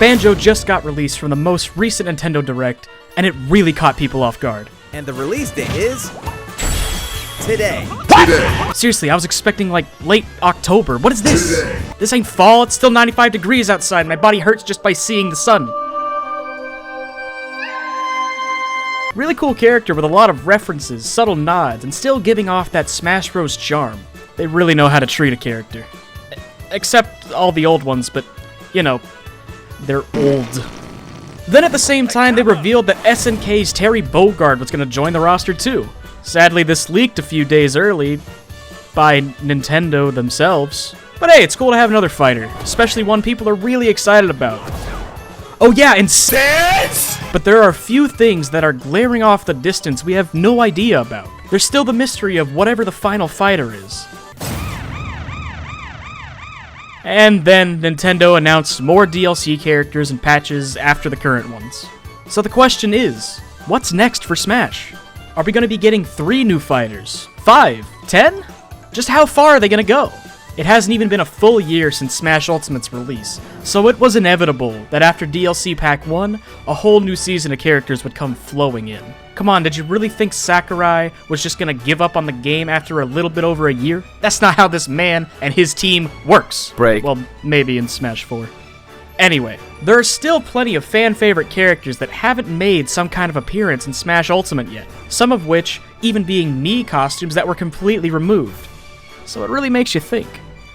Banjo just got released from the most recent Nintendo Direct, and it really caught people off guard. And the release date is today. Seriously, I was expecting like late October. What is this? This ain't fall, it's still 95 degrees outside, and my body hurts just by seeing the sun. Really cool character with a lot of references, subtle nods, and still giving off that Smash Bros. Charm. They really know how to treat a character. Except all the old ones, but, you know, they're old. Then at the same time, they revealed that SNK's Terry Bogard was going to join the roster too. Sadly, this leaked a few days early by Nintendo themselves. But hey, it's cool to have another fighter, especially one people are really excited about. Oh yeah, and but there are a few things that are glaring off the distance we have no idea about. There's still the mystery of whatever the final fighter is. And then Nintendo announced more DLC characters and patches after the current ones. So the question is, what's next for Smash? Are we going to be getting 3 new fighters? 5? 10? Just how far are they going to go? It hasn't even been a full year since Smash Ultimate's release, so it was inevitable that after DLC Pack 1, a whole new season of characters would come flowing in. Come on, did you really think Sakurai was just gonna give up on the game after a little bit over a year? That's not how this man and his team works. Break. Well, maybe in Smash 4. Anyway, there are still plenty of fan-favorite characters that haven't made some kind of appearance in Smash Ultimate yet, some of which even being Mii costumes that were completely removed. So it really makes you think.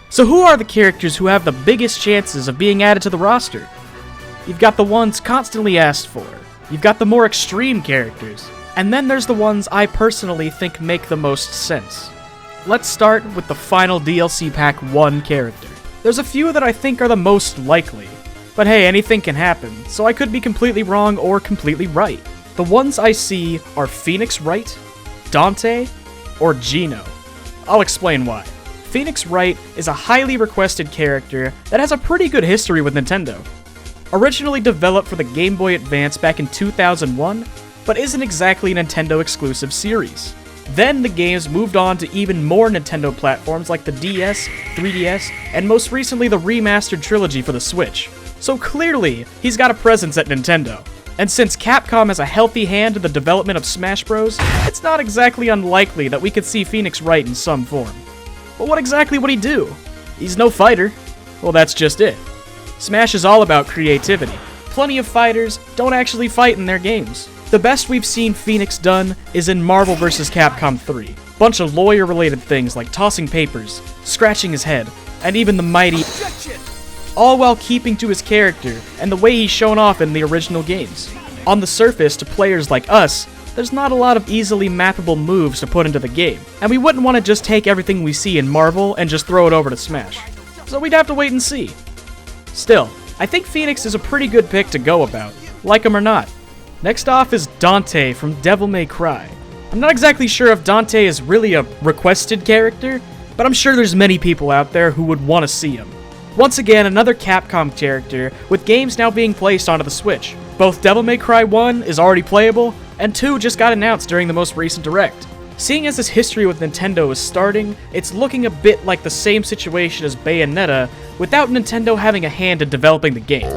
So who are the characters who have the biggest chances of being added to the roster? You've got the ones constantly asked for. You've got the more extreme characters. And then there's the ones I personally think make the most sense. Let's start with the final DLC Pack 1 character. There's a few that I think are the most likely. But hey, anything can happen, so I could be completely wrong or completely right. The ones I see are Phoenix Wright, Dante, or Geno. I'll explain why. Phoenix Wright is a highly requested character that has a pretty good history with Nintendo. Originally developed for the Game Boy Advance back in 2001, but isn't exactly a Nintendo exclusive series. Then the games moved on to even more Nintendo platforms like the DS, 3DS, and most recently the remastered trilogy for the Switch. So clearly, he's got a presence at Nintendo. And since Capcom has a healthy hand in the development of Smash Bros., it's not exactly unlikely that we could see Phoenix Wright in some form. But what exactly would he do? He's no fighter. Well, that's just it. Smash is all about creativity. Plenty of fighters don't actually fight in their games. The best we've seen Phoenix done is in Marvel vs. Capcom 3. Bunch of lawyer-related things like tossing papers, scratching his head, and even the mighty objection! All while keeping to his character and the way he's shown off in the original games. On the surface, to players like us, there's not a lot of easily mappable moves to put into the game, and we wouldn't want to just take everything we see in Marvel and just throw it over to Smash. So we'd have to wait and see. Still, I think Phoenix is a pretty good pick to go about, like him or not. Next off is Dante from Devil May Cry. I'm not exactly sure if Dante is really a requested character, but I'm sure there's many people out there who would want to see him. Once again, another Capcom character, with games now being placed onto the Switch. Both Devil May Cry 1 is already playable, and 2 just got announced during the most recent Direct. Seeing as this history with Nintendo is starting, it's looking a bit like the same situation as Bayonetta, without Nintendo having a hand in developing the game.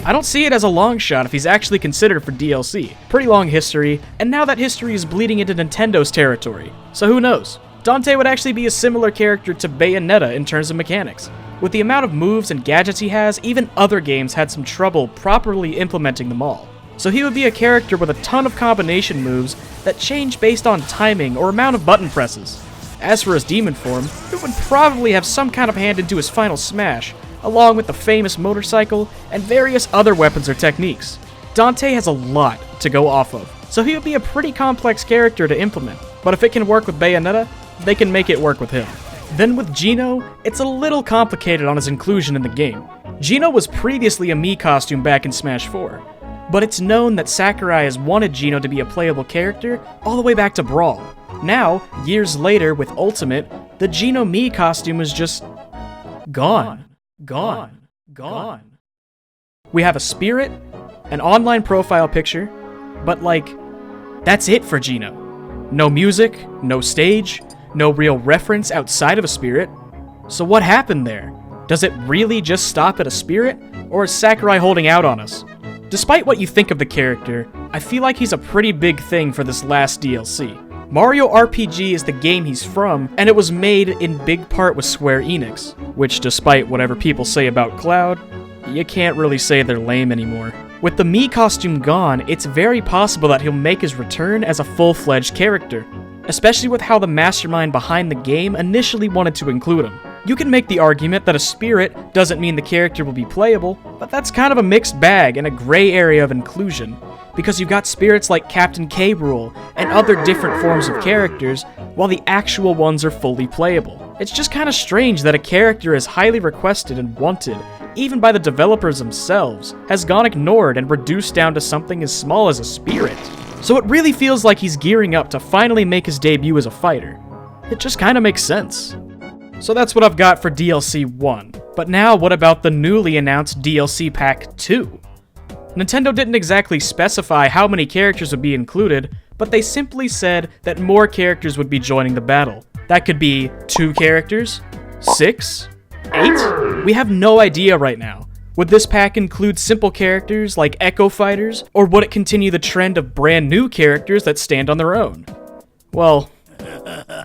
I don't see it as a long shot if he's actually considered for DLC. Pretty long history, and now that history is bleeding into Nintendo's territory. So who knows? Dante would actually be a similar character to Bayonetta in terms of mechanics. With the amount of moves and gadgets he has, even other games had some trouble properly implementing them all. So he would be a character with a ton of combination moves that change based on timing or amount of button presses. As for his demon form, it would probably have some kind of hand into his final smash, along with the famous motorcycle and various other weapons or techniques. Dante has a lot to go off of, so he would be a pretty complex character to implement, but if it can work with Bayonetta, they can make it work with him. Then with Geno, it's a little complicated on his inclusion in the game. Geno was previously a Mii costume back in Smash 4, but it's known that Sakurai has wanted Geno to be a playable character all the way back to Brawl. Now, years later with Ultimate, the Geno Mii costume is just gone. We have a spirit, an online profile picture, but like, that's it for Geno. No music, no stage, no real reference outside of a spirit. So what happened there? Does it really just stop at a spirit? Or is Sakurai holding out on us? Despite what you think of the character, I feel like he's a pretty big thing for this last DLC. Mario RPG is the game he's from, and it was made in big part with Square Enix, which despite whatever people say about Cloud, you can't really say they're lame anymore. With the Mii costume gone, it's very possible that he'll make his return as a full-fledged character, especially with how the mastermind behind the game initially wanted to include him. You can make the argument that a spirit doesn't mean the character will be playable, but that's kind of a mixed bag and a gray area of inclusion, because you've got spirits like Captain K. Rool and other different forms of characters, while the actual ones are fully playable. It's just kind of strange that a character as highly requested and wanted, even by the developers themselves, has gone ignored and reduced down to something as small as a spirit. So it really feels like he's gearing up to finally make his debut as a fighter. It just kind of makes sense. So that's what I've got for DLC 1. But now what about the newly announced DLC Pack 2? Nintendo didn't exactly specify how many characters would be included, but they simply said that more characters would be joining the battle. That could be 2 characters, 6, 8? We have no idea right now. Would this pack include simple characters like OHKO fighters, or would it continue the trend of brand new characters that stand on their own? Well,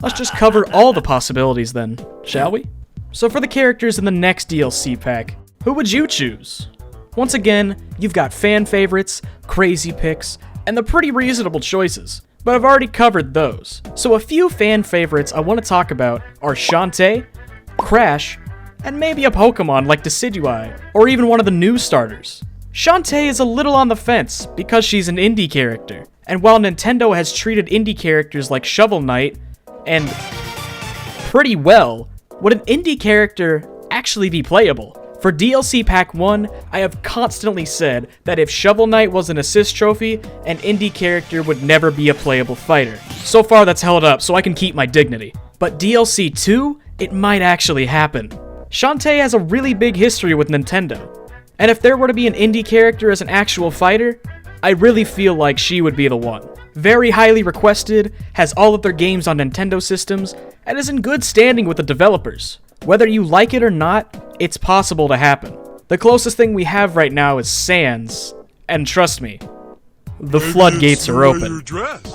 let's just cover all the possibilities then, shall we? So for the characters in the next DLC pack, who would you choose? Once again, you've got fan favorites, crazy picks, and the pretty reasonable choices, but I've already covered those. So a few fan favorites I want to talk about are Shantae, Crash, and maybe a Pokemon like Decidueye, or even one of the new starters. Shantae is a little on the fence because she's an indie character, and while Nintendo has treated indie characters like Shovel Knight and pretty well, would an indie character actually be playable? For DLC Pack 1, I have constantly said that if Shovel Knight was an assist trophy, an indie character would never be a playable fighter. So far that's held up, so I can keep my dignity. But DLC 2, it might actually happen. Shantae has a really big history with Nintendo, and if there were to be an indie character as an actual fighter, I really feel like she would be the one. Very highly requested, has all of their games on Nintendo systems, and is in good standing with the developers. Whether you like it or not, it's possible to happen. The closest thing we have right now is Sans, and trust me, the floodgates are open.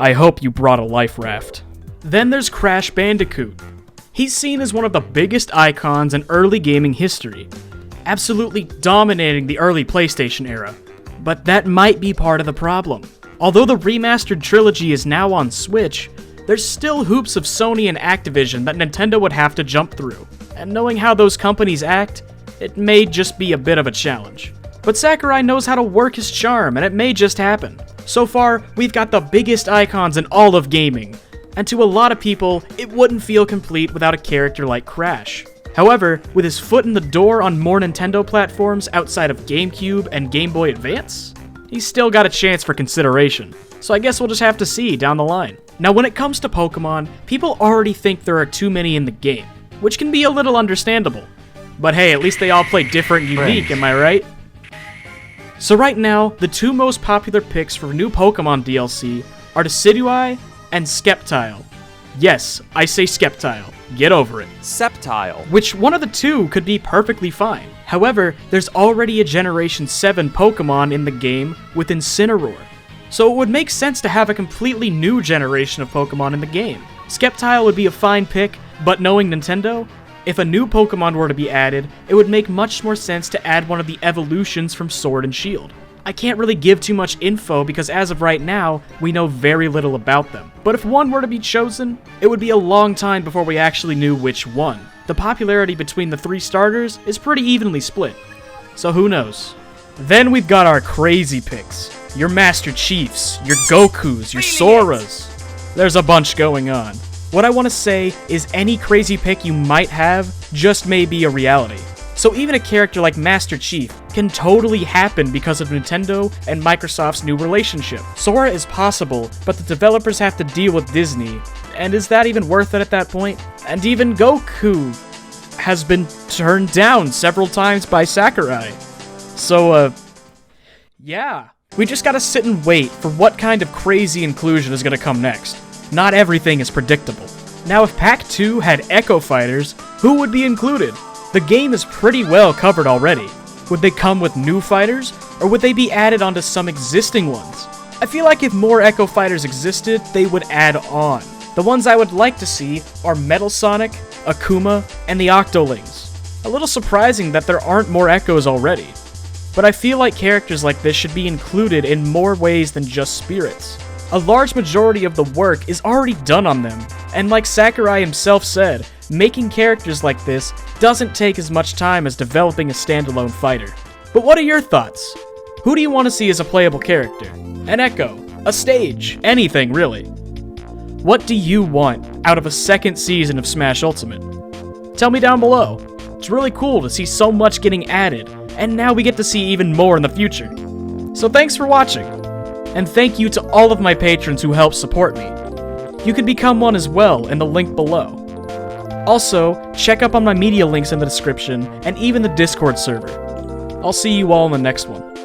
I hope you brought a life raft. Then there's Crash Bandicoot. He's seen as one of the biggest icons in early gaming history, absolutely dominating the early PlayStation era. But that might be part of the problem. Although the remastered trilogy is now on Switch, there's still hoops of Sony and Activision that Nintendo would have to jump through. And knowing how those companies act, it may just be a bit of a challenge. But Sakurai knows how to work his charm, and it may just happen. So far, we've got the biggest icons in all of gaming, and to a lot of people, it wouldn't feel complete without a character like Crash. However, with his foot in the door on more Nintendo platforms outside of GameCube and Game Boy Advance, he's still got a chance for consideration. So I guess we'll just have to see down the line. Now when it comes to Pokemon, people already think there are too many in the game, which can be a little understandable. But hey, at least they all play different and unique, am I right? So right now, the 2 most popular picks for new Pokemon DLC are Decidueye and Sceptile. Yes, I say Sceptile. Get over it. Sceptile. Which one of the 2 could be perfectly fine. However, there's already a Generation 7 Pokemon in the game with Incineroar. So it would make sense to have a completely new generation of Pokemon in the game. Sceptile would be a fine pick, but knowing Nintendo, if a new Pokemon were to be added, it would make much more sense to add one of the evolutions from Sword and Shield. I can't really give too much info because as of right now, we know very little about them. But if one were to be chosen, it would be a long time before we actually knew which one. The popularity between the 3 starters is pretty evenly split, so who knows. Then we've got our crazy picks. Your Master Chiefs, your Gokus, your Soras. There's a bunch going on. What I want to say is any crazy pick you might have just may be a reality. So even a character like Master Chief can totally happen because of Nintendo and Microsoft's new relationship. Sora is possible, but the developers have to deal with Disney, and is that even worth it at that point? And even Goku has been turned down several times by Sakurai. So, yeah. We just gotta sit and wait for what kind of crazy inclusion is gonna come next. Not everything is predictable. Now if Pack 2 had OHKO fighters, who would be included? The game is pretty well covered already. Would they come with new fighters, or would they be added onto some existing ones? I feel like if more OHKO fighters existed, they would add on. The ones I would like to see are Metal Sonic, Akuma, and the Octolings. A little surprising that there aren't more OHKOs already, but I feel like characters like this should be included in more ways than just spirits. A large majority of the work is already done on them, and like Sakurai himself said, making characters like this doesn't take as much time as developing a standalone fighter. But what are your thoughts? Who do you want to see as a playable character? An OHKO, a stage, anything really. What do you want out of a second season of Smash Ultimate? Tell me down below. It's really cool to see so much getting added, and now we get to see even more in the future. So thanks for watching, and thank you to all of my patrons who help support me. You can become one as well in the link below. Also, check up on my media links in the description, and even the Discord server. I'll see you all in the next one.